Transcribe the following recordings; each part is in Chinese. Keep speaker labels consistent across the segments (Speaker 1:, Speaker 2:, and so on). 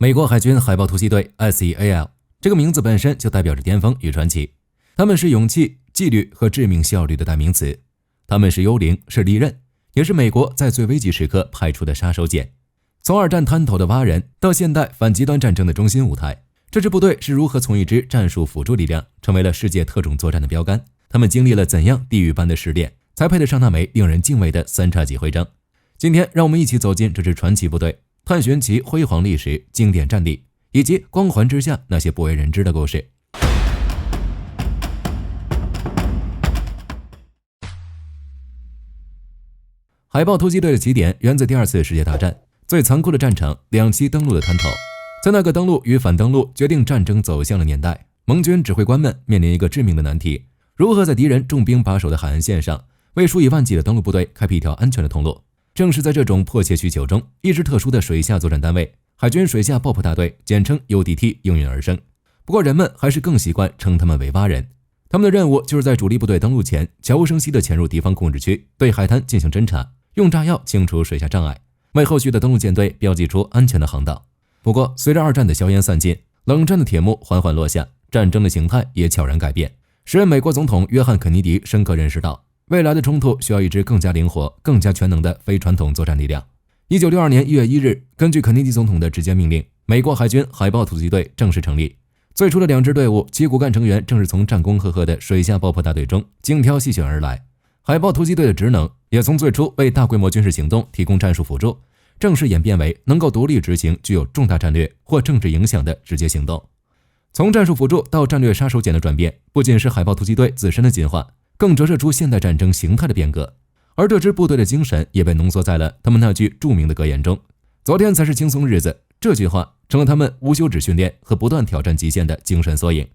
Speaker 1: 美国海军海豹突击队 SEAL 这个名字本身就代表着巅峰与传奇，他们是勇气、纪律和致命效率的代名词，他们是幽灵，是利刃，也是美国在最危急时刻派出的杀手锏。从二战滩头的蛙人到现代反极端战争的中心舞台，这支部队是如何从一支战术辅助力量成为了世界特种作战的标杆？他们经历了怎样地狱般的试炼，才配得上那枚令人敬畏的三叉戟徽章？今天让我们一起走进这支传奇部队，探寻其辉煌历史、经典战例，以及光环之下那些不为人知的故事。海豹突击队的起点源自第二次世界大战，最残酷的战场两栖登陆的滩头。在那个登陆与反登陆决定战争走向的年代，盟军指挥官们面临一个致命的难题：如何在敌人重兵把守的海岸线上，为数以万计的登陆部队开辟一条安全的通路？正是在这种迫切需求中，一支特殊的水下作战单位——海军水下爆破大队，简称 UDT， 应运而生。不过人们还是更习惯称他们为蛙人。他们的任务就是在主力部队登陆前，悄无声息地潜入敌方控制区，对海滩进行侦察，用炸药清除水下障碍，为后续的登陆舰队标记出安全的航道。不过随着二战的硝烟散尽，冷战的铁幕缓缓落下，战争的形态也悄然改变。时任美国总统约翰·肯尼迪深刻认识到，未来的冲突需要一支更加灵活、更加全能的非传统作战力量。1962年1月1日，根据肯尼迪总统的直接命令，美国海军海豹突击队正式成立。最初的两支队伍，其骨干成员正是从战功赫赫的水下爆破大队中精挑细选而来。海豹突击队的职能也从最初为大规模军事行动提供战术辅助，正式演变为能够独立执行具有重大战略或政治影响的直接行动。从战术辅助到战略杀手锏的转变，不仅是海豹突击队自身的进化，更折射出现代战争形态的变革。而这支部队的精神也被浓缩在了他们那句著名的格言中：昨天才是轻松日子。这句话成了他们无休止训练和不断挑战极限的精神缩影。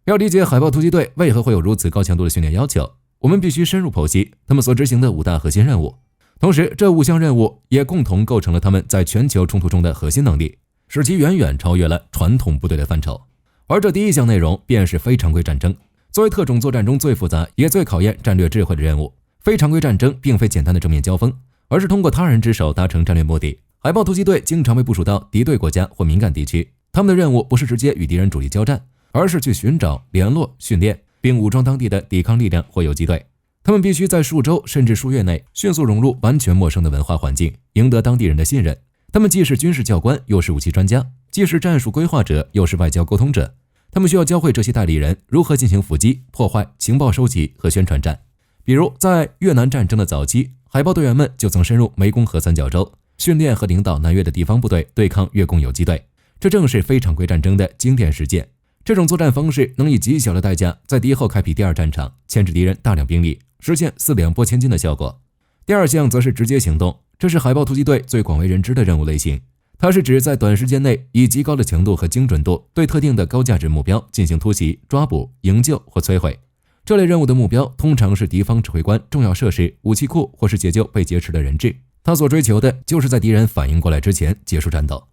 Speaker 1: 要理解海豹突击队为何会有如此高强度的训练要求，我们必须深入剖析他们所执行的5大核心任务。同时，这5项任务也共同构成了他们在全球冲突中的核心能力，使其远远超越了传统部队的范畴。而这第一项内容便是非常规战争。作为特种作战中最复杂也最考验战略智慧的任务，非常规战争并非简单的正面交锋，而是通过他人之手达成战略目的。海豹突击队经常被部署到敌对国家或敏感地区，他们的任务不是直接与敌人主力交战，而是去寻找、联络、训练并武装当地的抵抗力量或游击队。他们必须在数周甚至数月内迅速融入完全陌生的文化环境，赢得当地人的信任。他们既是军事教官，又是武器专家，既是战术规划者，又是外交沟通者。他们需要教会这些代理人如何进行伏击、破坏、情报收集和宣传战。比如在越南战争的早期，海豹队员们就曾深入湄公河三角洲，训练和领导南越的地方部队对抗越共游击队。这正是非常规战争的经典实践。这种作战方式能以极小的代价在敌后开辟第二战场，牵制敌人大量兵力，实现四两拨千斤的效果。第二项则是直接行动，这是海豹突击队最广为人知的任务类型。它是指在短时间内以极高的强度和精准度对特定的高价值目标进行突袭、抓捕、营救或摧毁。这类任务的目标通常是敌方指挥官、重要设施、武器库或是解救被劫持的人质。他所追求的就是在敌人反应过来之前结束战斗。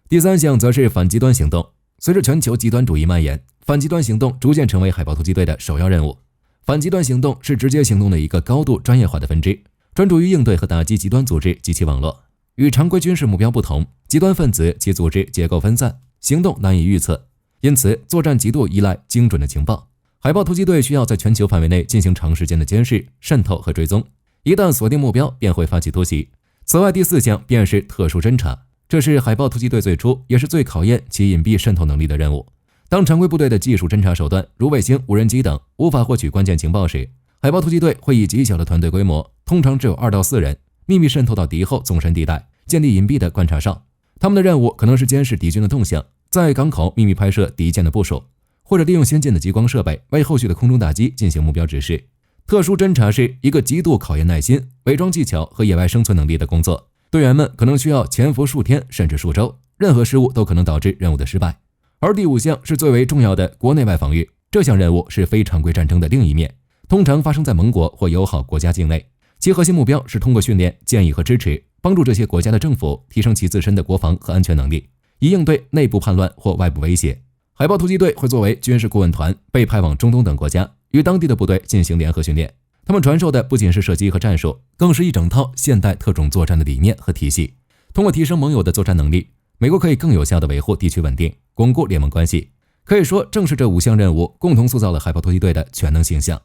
Speaker 1: 第三项则是反极端行动。随着全球极端主义蔓延，反极端行动逐渐成为海豹突击队的首要任务。反极端行动是直接行动的一个高度专业化的分支，专注于应对和打击极端组织及其网络。与常规军事目标不同，极端分子其组织结构分散，行动难以预测，因此作战极度依赖精准的情报。海豹突击队需要在全球范围内进行长时间的监视、渗透和追踪，一旦锁定目标便会发起突袭。此外，第4项便是特殊侦察，这是海豹突击队最初也是最考验其隐蔽渗透能力的任务。当常规部队的技术侦察手段如卫星、无人机等无法获取关键情报时，海豹突击队会以极小的团队规模，通常只有2到4人，秘密渗透到敌后纵深地带，建立隐蔽的观察哨。他们的任务可能是监视敌军的动向，在港口秘密拍摄敌舰的部署，或者利用先进的激光设备为后续的空中打击进行目标指示。特殊侦察是一个极度考验耐心、伪装技巧和野外生存能力的工作，队员们可能需要潜伏数天甚至数周，任何失误都可能导致任务的失败。而第5项是最为重要的国内外防御，这项任务是非常规战争的另一面，通常发生在盟国或友好国家境内。其核心目标是通过训练、建议和支持，帮助这些国家的政府提升其自身的国防和安全能力，以应对内部叛乱或外部威胁。海豹突击队会作为军事顾问团被派往中东等国家，与当地的部队进行联合训练。他们传授的不仅是射击和战术，更是一整套现代特种作战的理念和体系。通过提升盟友的作战能力，美国可以更有效地维护地区稳定，巩固联盟关系。可以说，正是这5项任务共同塑造了海豹突击队的全能形象。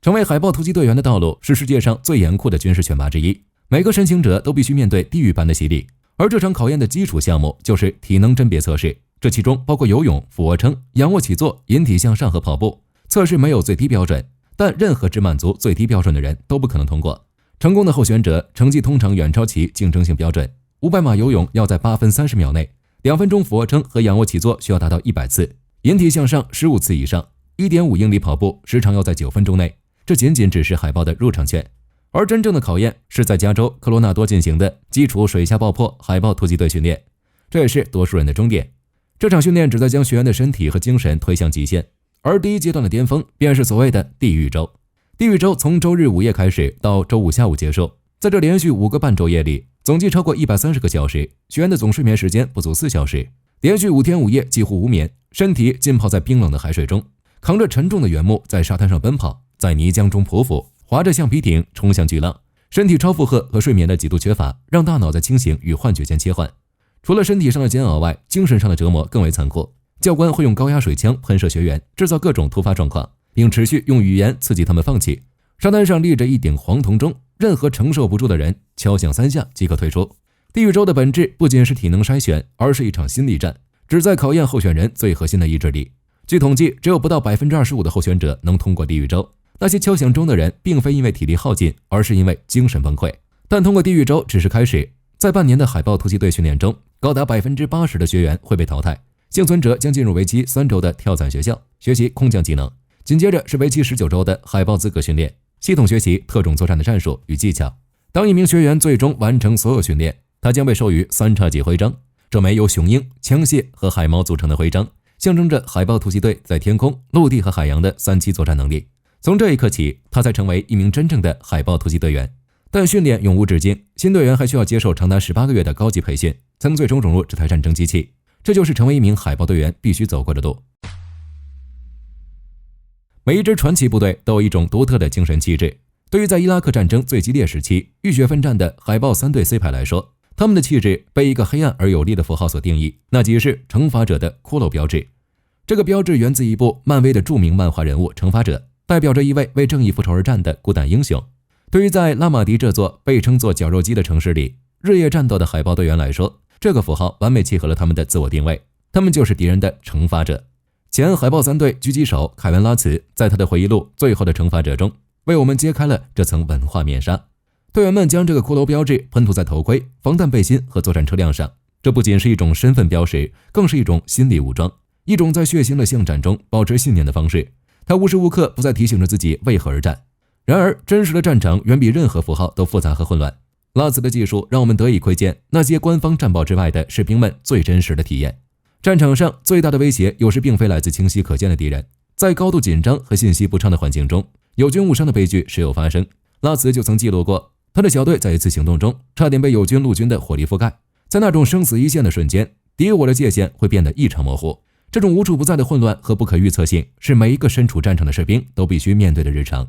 Speaker 1: 成为海豹突击队员的道路是世界上最严酷的军事选拔之一，每个申请者都必须面对地狱般的洗礼。而这场考验的基础项目就是体能甄别测试，这其中包括游泳、俯卧撑、仰卧起坐、引体向上和跑步。测试没有最低标准，但任何只满足最低标准的人都不可能通过。成功的候选者成绩通常远超其竞争性标准。500码游泳要在8分30秒内，2分钟俯卧撑和仰卧起坐需要达到100次，引体向上15次以上，1.5英里跑步时长要在9分钟内。这仅仅只是海豹的入场券，而真正的考验是在加州科罗纳多进行的基础水下爆破海豹突击队训练，这也是多数人的终点。这场训练旨在将学员的身体和精神推向极限，而第一阶段的巅峰便是所谓的地狱周。地狱周从周日午夜开始到周五下午结束，在这连续5个半昼夜里，总计超过130个小时，学员的总睡眠时间不足4小时，连续5天5夜几乎无眠，身体浸泡在冰冷的海水中，扛着沉重的原木在沙滩上奔跑，在泥浆中匍匐，划着橡皮艇冲向巨浪。身体超负荷和睡眠的极度缺乏，让大脑在清醒与幻觉间切换。除了身体上的煎熬外，精神上的折磨更为残酷。教官会用高压水枪喷射学员，制造各种突发状况，并持续用语言刺激他们放弃。沙滩上立着一顶黄铜钟，任何承受不住的人敲响3下即可退出。地狱周的本质不仅是体能筛选，而是一场心理战，旨在考验候选人最核心的意志力。据统计，只有不到 25% 的候选者能通过地狱周。那些敲响钟的人并非因为体力耗尽，而是因为精神崩溃。但通过地狱周只是开始，在半年的海豹突击队训练中，高达 80% 的学员会被淘汰，幸存者将进入为期3周的跳伞学校，学习空降技能。紧接着是为期19周的海豹资格训练，系统学习特种作战的战术与技巧。当一名学员最终完成所有训练，他将被授予3叉戟徽章，这枚由雄鹰、枪械和海猫组成的徽章，象征着海豹突击队在天空、陆地和海洋的3栖作战能力。从这一刻起，他才成为一名真正的海豹突击队员。但训练永无止境，新队员还需要接受长达18个月的高级培训，才能最终融入这台战争机器。这就是成为一名海豹队员必须走过的路。每一支传奇部队都有一种独特的精神气质。对于在伊拉克战争最激烈时期浴血奋战的海豹3队 C 排来说，他们的气质被一个黑暗而有力的符号所定义，那即是惩罚者的骷髅标志。这个标志源自一部漫威的著名漫画人物惩罚者，代表着一位为正义复仇而战的孤胆英雄。对于在拉马迪这座被称作绞肉机的城市里日夜战斗的海豹队员来说，这个符号完美契合了他们的自我定位，他们就是敌人的惩罚者。前海豹3队狙击手凯文拉茨在他的回忆录《最后的惩罚者》中为我们揭开了这层文化面纱。队员们将这个骷髅标志喷涂在头盔、防弹背心和作战车辆上，这不仅是一种身份标识，更是一种心理武装，一种在血腥的巷战中保持信念的方式。他无时无刻不在提醒着自己为何而战。然而，真实的战场远比任何符号都复杂和混乱。拉茨的技术让我们得以窥见那些官方战报之外的士兵们最真实的体验。战场上最大的威胁有时并非来自清晰可见的敌人，在高度紧张和信息不畅的环境中，友军误伤的悲剧时有发生。拉茨就曾记录过，他的小队在一次行动中差点被友军陆军的火力覆盖。在那种生死一线的瞬间，敌我的界限会变得异常模糊。这种无处不在的混乱和不可预测性，是每一个身处战场的士兵都必须面对的日常。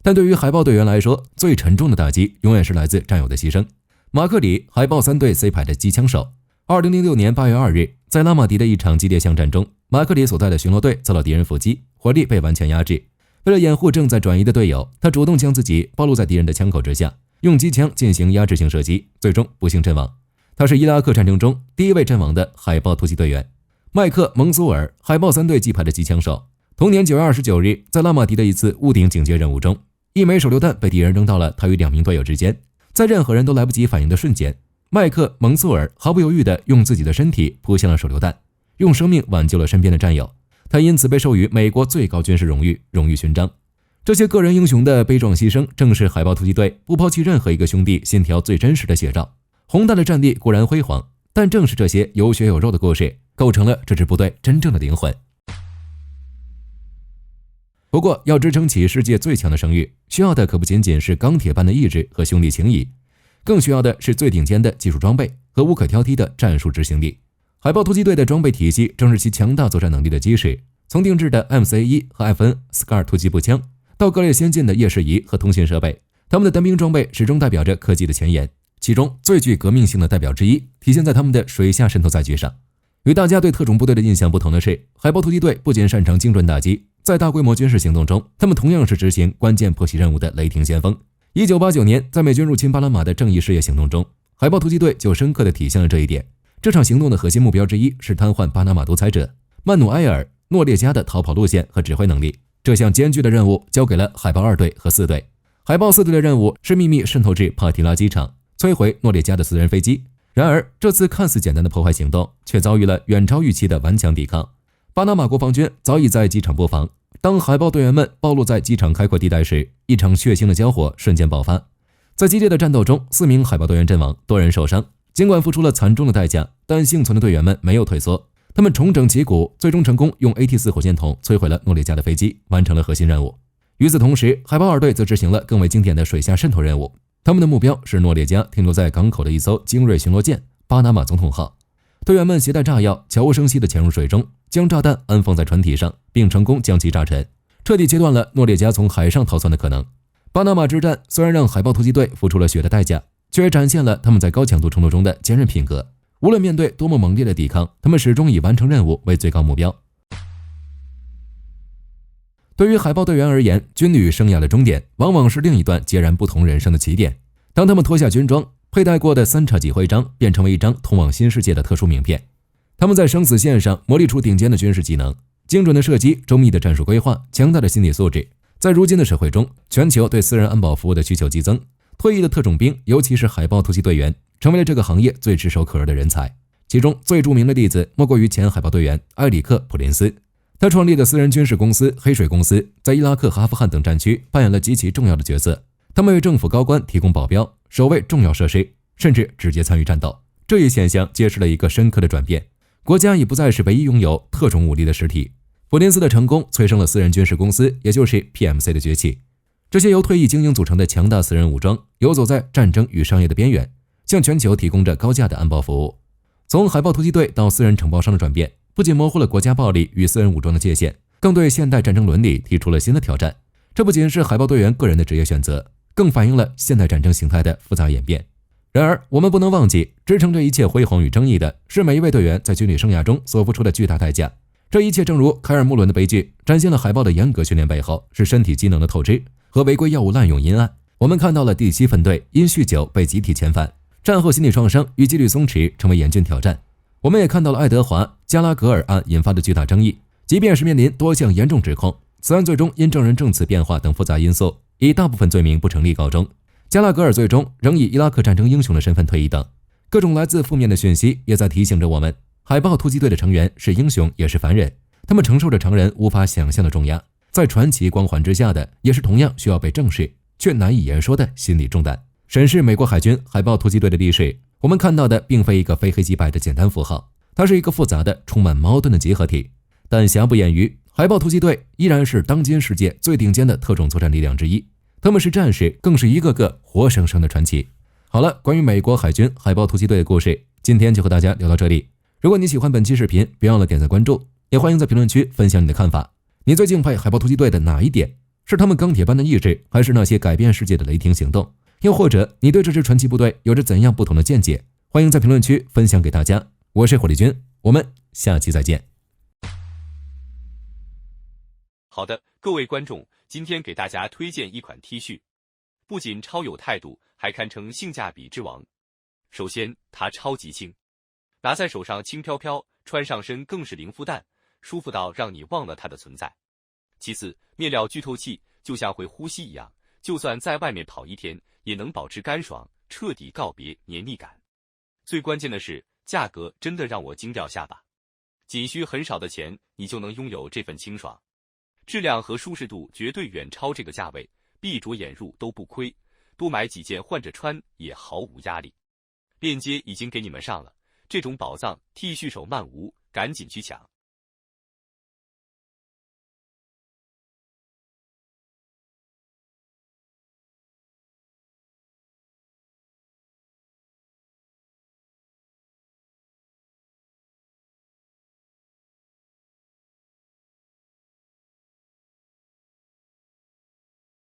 Speaker 1: 但对于海豹队员来说，最沉重的打击永远是来自战友的牺牲。马克里，海豹3队 C 排的机枪手，2006年8月2日，在拉马迪的一场激烈巷战中，马克里所在的巡逻队遭到敌人伏击，火力被完全压制。为了掩护正在转移的队友，他主动将自己暴露在敌人的枪口之下，用机枪进行压制性射击，最终不幸阵亡。他是伊拉克战争中第一位阵亡的海豹突击队员。麦克·蒙苏尔，海豹3队 G 排的机枪手，同年9月29日，在拉马迪的一次屋顶警戒任务中，一枚手榴弹被敌人扔到了他与2名队友之间。在任何人都来不及反应的瞬间，麦克·蒙苏尔毫不犹豫地用自己的身体扑向了手榴弹，用生命挽救了身边的战友。他因此被授予美国最高军事荣誉荣誉勋章。这些个人英雄的悲壮牺牲，正是海豹突击队不抛弃任何一个兄弟心条最真实的写照。宏大的战力固然辉煌，但正是这些有血有肉的故事，构成了这支部队真正的灵魂。不过，要支撑起世界最强的声誉，需要的可不仅仅是钢铁般的意志和兄弟情谊，更需要的是最顶尖的技术装备和无可挑剔的战术执行力。海豹突击队的装备体系正是其强大作战能力的基石，从定制的 MCA1 和 FN SCAR 突击步枪，到各类先进的夜视仪和通信设备，他们的单兵装备始终代表着科技的前沿。其中最具革命性的代表之一体现在他们的水下渗透载具上。与大家对特种部队的印象不同的是，海豹突击队不仅擅长精准打击，在大规模军事行动中，他们同样是执行关键破袭任务的雷霆先锋。1989年，在美军入侵巴拿马的正义事业行动中，海豹突击队就深刻地体现了这一点。这场行动的核心目标之一是瘫痪巴拿马独裁者曼努埃尔·诺列加的逃跑路线和指挥能力。这项艰巨的任务交给了海豹2队和4队。海豹4队的任务是秘密渗透至帕提拉机场，摧毁诺列加的私人飞机。然而，这次看似简单的破坏行动却遭遇了远超预期的顽强抵抗。巴拿马国防军早已在机场布防，当海豹队员们暴露在机场开阔地带时，一场血腥的交火瞬间爆发。在激烈的战斗中，4名海豹队员阵亡，多人受伤。尽管付出了惨重的代价，但幸存的队员们没有退缩，他们重整旗鼓，最终成功用 AT-4 火箭筒摧毁了诺列加的飞机，完成了核心任务。与此同时，海豹2队则执行了更为经典的水下渗透任务。他们的目标是诺列加停留在港口的一艘精锐巡逻舰巴拿马总统号。队员们携带炸药，悄无声息地潜入水中，将炸弹安放在船体上，并成功将其炸沉，彻底切断了诺列加从海上逃窜的可能。巴拿马之战虽然让海豹突击队付出了血的代价，却展现了他们在高强度冲突中的坚韧品格。无论面对多么猛烈的抵抗，他们始终以完成任务为最高目标。对于海豹队员而言，军旅生涯的终点往往是另一段截然不同人生的起点。当他们脱下军装，佩戴过的3叉戟徽章便成为一张通往新世界的特殊名片。他们在生死线上磨砺出顶尖的军事技能，精准的射击，周密的战术规划，强大的心理素质。在如今的社会中，全球对私人安保服务的需求激增，退役的特种兵，尤其是海豹突击队员，成为了这个行业最炙手可热的人才。其中最著名的例子莫过于前海豹队员埃里克·普林斯。他创立的私人军事公司黑水公司在伊拉克和阿富汗等战区扮演了极其重要的角色。他们为政府高官提供保镖，守卫重要设施，甚至直接参与战斗。这一现象揭示了一个深刻的转变：国家已不再是唯一拥有特种武力的实体。普林斯的成功催生了私人军事公司，也就是 PMC 的崛起。这些由退役精英组成的强大私人武装，游走在战争与商业的边缘，向全球提供着高价的安保服务。从海豹突击队到私人承包商的转变，不仅模糊了国家暴力与私人武装的界限，更对现代战争伦理提出了新的挑战。这不仅是海豹队员个人的职业选择，更反映了现代战争形态的复杂演变。然而，我们不能忘记，支撑这一切辉煌与争议的是每一位队员在军旅生涯中所付出的巨大代价。这一切正如凯尔穆伦的悲剧，展现了海豹的严格训练背后是身体机能的透支和违规药物滥用阴暗。我们看到了第7分队因酗酒被集体遣返，战后心理创伤与纪律松弛成为严峻挑战。我们也看到了爱德华·加拉格尔案引发的巨大争议，即便是面临多项严重指控，此案最终因证人证词变化等复杂因素，以大部分罪名不成立告终。加拉格尔最终仍以伊拉克战争英雄的身份退役等。各种来自负面的讯息也在提醒着我们，海豹突击队的成员是英雄也是凡人，他们承受着常人无法想象的重压，在传奇光环之下的也是同样需要被正视却难以言说的心理重担。审视美国海军海豹突击队的历史，我们看到的并非一个非黑即白的简单符号，它是一个复杂的充满矛盾的集合体。但瑕不掩瑜，海豹突击队依然是当今世界最顶尖的特种作战力量之一，他们是战士，更是一个个活生生的传奇。好了，关于美国海军海豹突击队的故事，今天就和大家聊到这里。如果你喜欢本期视频，别忘了点赞关注，也欢迎在评论区分享你的看法。你最敬佩海豹突击队的哪一点？是他们钢铁般的意志，还是那些改变世界的雷霆行动？又或者你对这支传奇部队有着怎样不同的见解？欢迎在评论区分享给大家。我是火力军，我们下期再见。
Speaker 2: 好的，各位观众，今天给大家推荐一款 T 恤，不仅超有态度，还堪称性价比之王。首先，它超级轻，拿在手上轻飘飘，穿上身更是零负担，舒服到让你忘了它的存在。其次，面料具透气，就像会呼吸一样，就算在外面跑一天，也能保持干爽，彻底告别黏腻感。最关键的是，价格真的让我惊掉下巴，仅需很少的钱，你就能拥有这份清爽。质量和舒适度绝对远超这个价位，闭着眼入都不亏，多买几件换着穿也毫无压力。链接已经给你们上了，这种宝藏 T 恤手慢无，赶紧去抢。